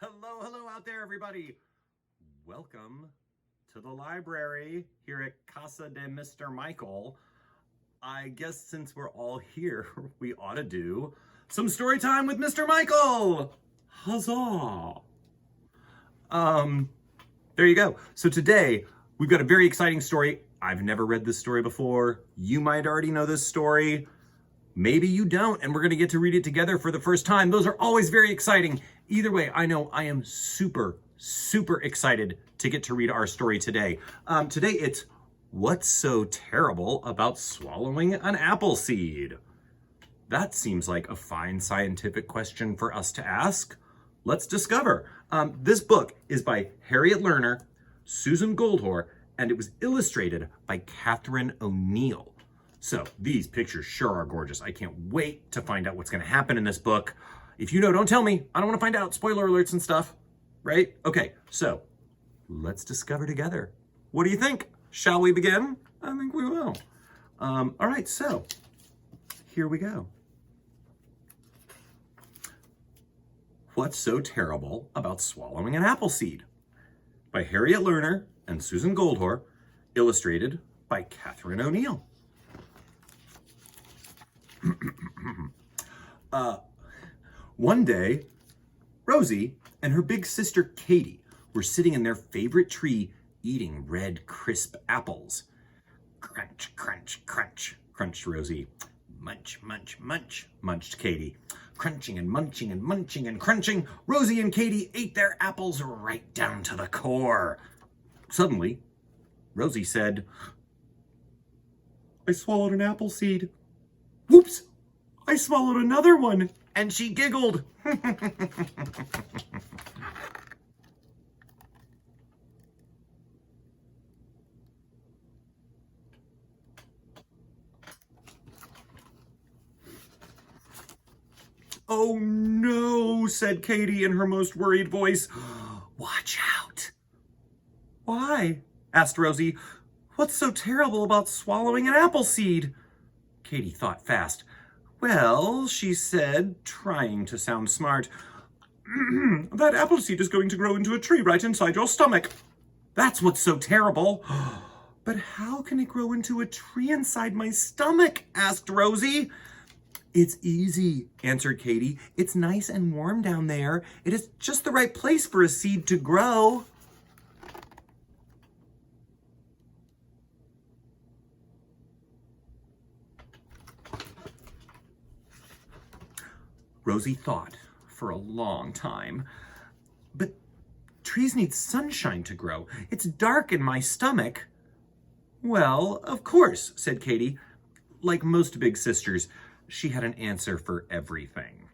Hello out there, everybody. Welcome to the library here at Casa de Mr. Michael. I guess since we're all here, we ought to do some story time with Mr. Michael. Huzzah. There you go. So today, we've got a very exciting story. I've never read this story before. You might already know this story. Maybe you don't, and we're going to get to read it together for the first time. Those are always very exciting. Either way, I know I am super excited to get to read our story today. Today it's What's So Terrible About Swallowing an Apple Seed? That seems like a fine scientific question for us to ask. Let's discover. This book is by Harriet Lerner, Susan Goldhor, and it was illustrated by Catharine O'Neill. So these pictures sure are gorgeous. I can't wait to find out what's going to happen in this book. If you know, don't tell me. I don't want to find out. Spoiler alerts and stuff, right? Okay, so let's discover together. What do you think? Shall we begin? I think we will. All right, so here we go. What's So Terrible About Swallowing an Apple Seed? By Harriet Lerner and Susan Goldhor, illustrated by Catharine O'Neill. One day, Rosie and her big sister Katie were sitting in their favorite tree eating red, crisp apples. Crunch, crunch, crunch, crunched Rosie. Munch, munch, munch, munched Katie. Crunching and munching and munching and crunching, Rosie and Katie ate their apples right down to the core. Suddenly, Rosie said, "I swallowed an apple seed. Whoops! I swallowed another one," and she giggled. "Oh no," said Katie in her most worried voice. "Watch out." "Why?" asked Rosie. "What's so terrible about swallowing an apple seed?" Katie thought fast. "Well," she said, trying to sound smart, "that apple seed is going to grow into a tree right inside your stomach. That's what's so terrible." "But how can it grow into a tree inside my stomach?" asked Rosie. "It's easy," answered Katie. "It's nice and warm down there. It is just the right place for a seed to grow." Rosie thought for a long time. "But trees need sunshine to grow. It's dark in my stomach." "Well, of course," said Katie. Like most big sisters, she had an answer for everything.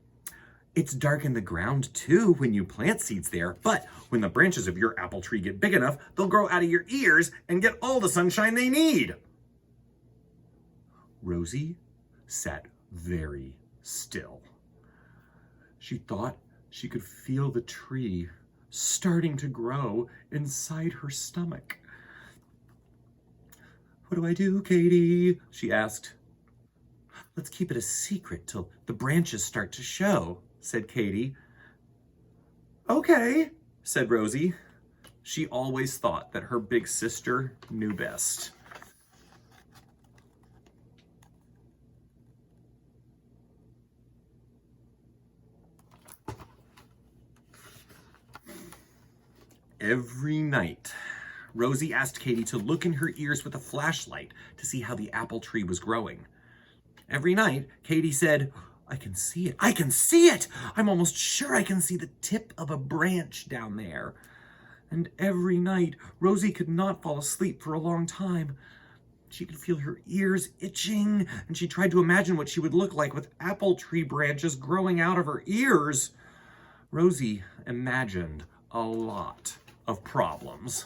"It's dark in the ground too when you plant seeds there, but when the branches of your apple tree get big enough, they'll grow out of your ears and get all the sunshine they need." Rosie sat very still. She thought she could feel the tree starting to grow inside her stomach. "What do I do, Katie?" she asked. "Let's keep it a secret till the branches start to show," said Katie. "Okay," said Rosie. She always thought that her big sister knew best. Every night, Rosie asked Katie to look in her ears with a flashlight to see how the apple tree was growing. Every night, Katie said, "I can see it. I can see it. I'm almost sure I can see the tip of a branch down there." And every night, Rosie could not fall asleep for a long time. She could feel her ears itching, and she tried to imagine what she would look like with apple tree branches growing out of her ears. Rosie imagined a lot of problems.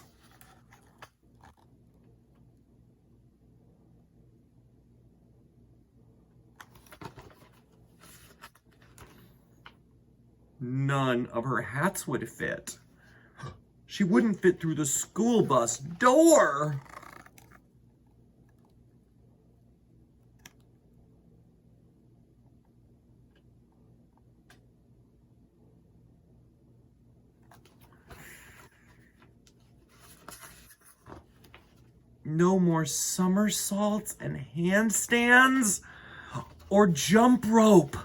None of her hats would fit. She wouldn't fit through the school bus door. No more somersaults and handstands or jump rope.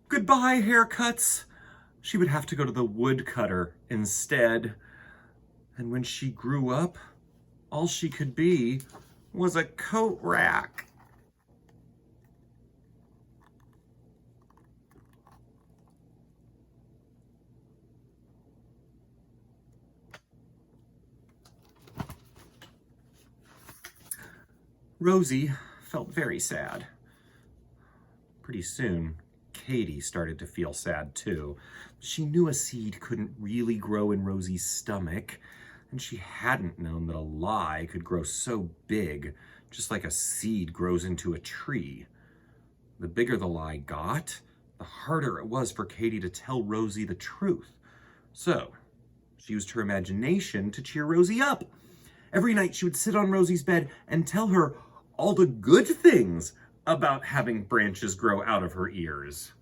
Goodbye, haircuts. She would have to go to the woodcutter instead. And when she grew up, all she could be was a coat rack. Rosie felt very sad. Pretty soon, Katie started to feel sad too. She knew a seed couldn't really grow in Rosie's stomach, and she hadn't known that a lie could grow so big, just like a seed grows into a tree. The bigger the lie got, the harder it was for Katie to tell Rosie the truth. So, she used her imagination to cheer Rosie up. Every night she would sit on Rosie's bed and tell her all the good things about having branches grow out of her ears.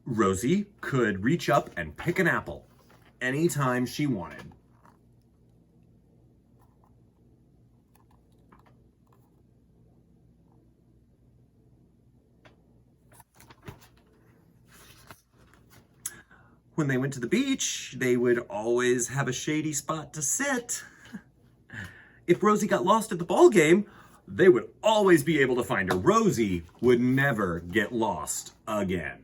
Rosie could reach up and pick an apple anytime she wanted. When they went to the beach, they would always have a shady spot to sit. If Rosie got lost at the ball game, they would always be able to find her. Rosie would never get lost again.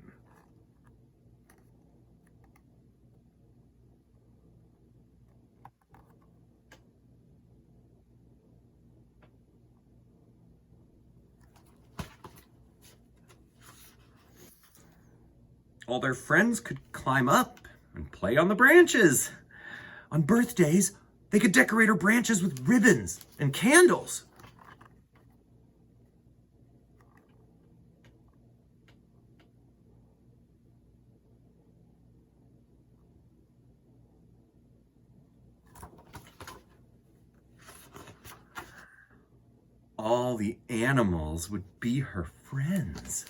All their friends could climb up and play on the branches. On birthdays, they could decorate her branches with ribbons and candles. All the animals would be her friends.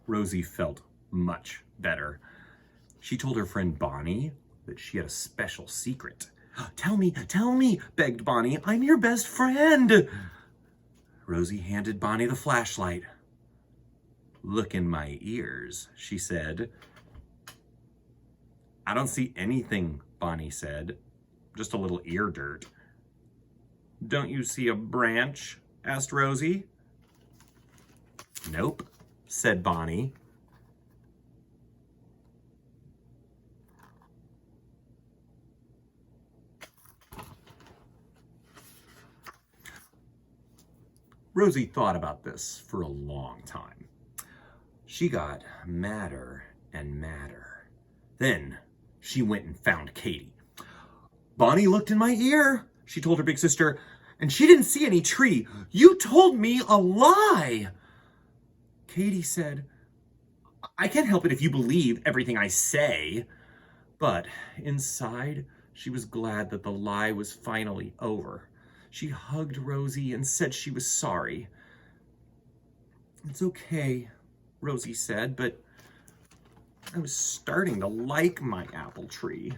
Rosie felt much better. She told her friend Bonnie that she had a special secret. Tell me, begged Bonnie. I'm your best friend. Rosie handed Bonnie the flashlight. Look in my ears, she said. I don't see anything, Bonnie said. Just a little ear dirt. Don't you see a branch? Asked Rosie. Nope, said Bonnie. Rosie thought about this for a long time. She got madder and madder. Then she went and found Katie. Bonnie looked in my ear, she told her big sister, and she didn't see any tree. You told me a lie. Katie said, I can't help it if you believe everything I say. But inside, she was glad that the lie was finally over. She hugged Rosie and said she was sorry. It's okay, Rosie said, but I was starting to like my apple tree.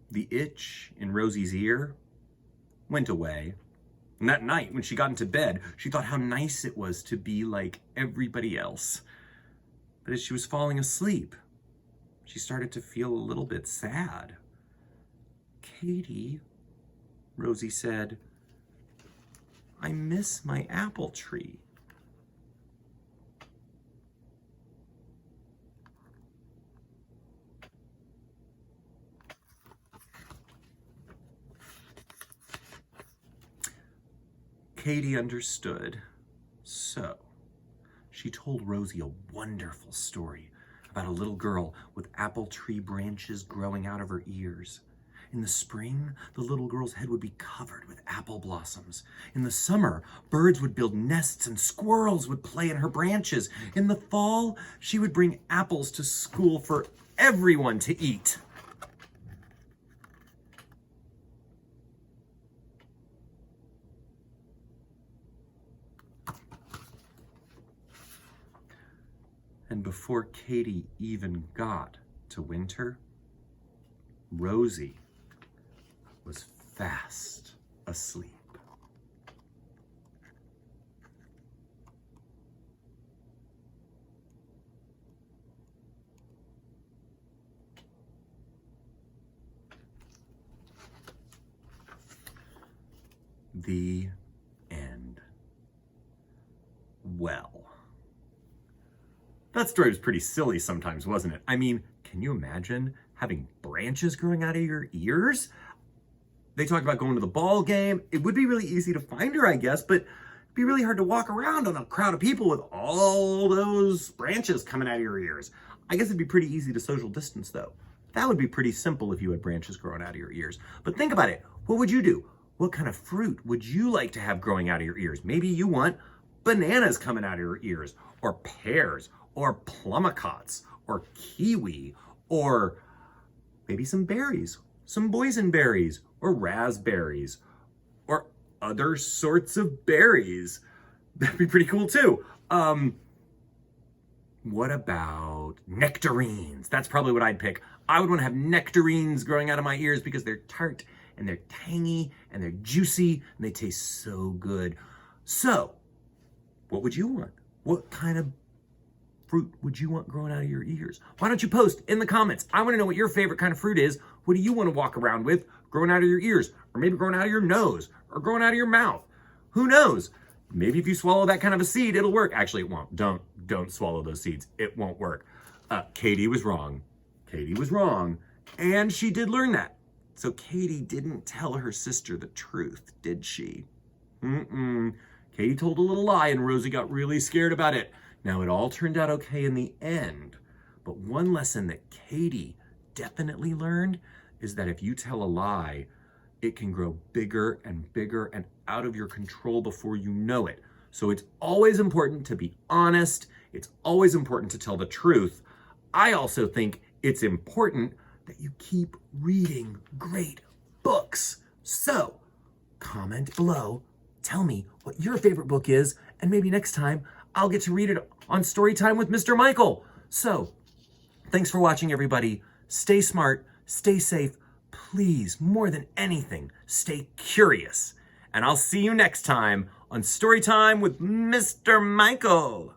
The itch in Rosie's ear went away. And that night, when she got into bed, she thought how nice it was to be like everybody else. But as she was falling asleep, she started to feel a little bit sad. Katie, Rosie said, I miss my apple tree. Katie understood. So she told Rosie a wonderful story about a little girl with apple tree branches growing out of her ears. In the spring, the little girl's head would be covered with apple blossoms. In the summer, birds would build nests and squirrels would play in her branches. In the fall, she would bring apples to school for everyone to eat. And before Katie even got to winter, Rosie was fast asleep. The end. Well, that story was pretty silly sometimes, wasn't it? I mean, can you imagine having branches growing out of your ears? They talk about going to the ball game. It would be really easy to find her, I guess, but it'd be really hard to walk around on a crowd of people with all those branches coming out of your ears. I guess it'd be pretty easy to social distance, though. That would be pretty simple if you had branches growing out of your ears. But think about it. What would you do? What kind of fruit would you like to have growing out of your ears? Maybe you want bananas coming out of your ears, or pears, or plumacots, or kiwi, or maybe some berries, some boysenberries, or raspberries, or other sorts of berries. That'd be pretty cool too. What about nectarines? That's probably what I'd pick. I would want to have nectarines growing out of my ears because they're tart and they're tangy and they're juicy and they taste so good. So, what would you want? What kind of fruit would you want growing out of your ears? Why don't you post in the comments? I want to know what your favorite kind of fruit is. What do you want to walk around with growing out of your ears? Or maybe growing out of your nose? Or growing out of your mouth? Who knows? Maybe if you swallow that kind of a seed, it'll work. Actually, it won't. Don't swallow those seeds. It won't work. Katie was wrong. Katie was wrong. And she did learn that. So Katie didn't tell her sister the truth, did she? Katie told a little lie and Rosie got really scared about it. Now, it all turned out okay in the end, but one lesson that Katie definitely learned is that if you tell a lie, it can grow bigger and bigger and out of your control before you know it. So it's always important to be honest. It's always important to tell the truth. I also think it's important that you keep reading great books. So, comment below, tell me what your favorite book is, and maybe next time I'll get to read it on Storytime with Mr. Michael. So, thanks for watching, everybody. Stay smart, stay safe. Please, more than anything, stay curious. And I'll see you next time on Storytime with Mr. Michael.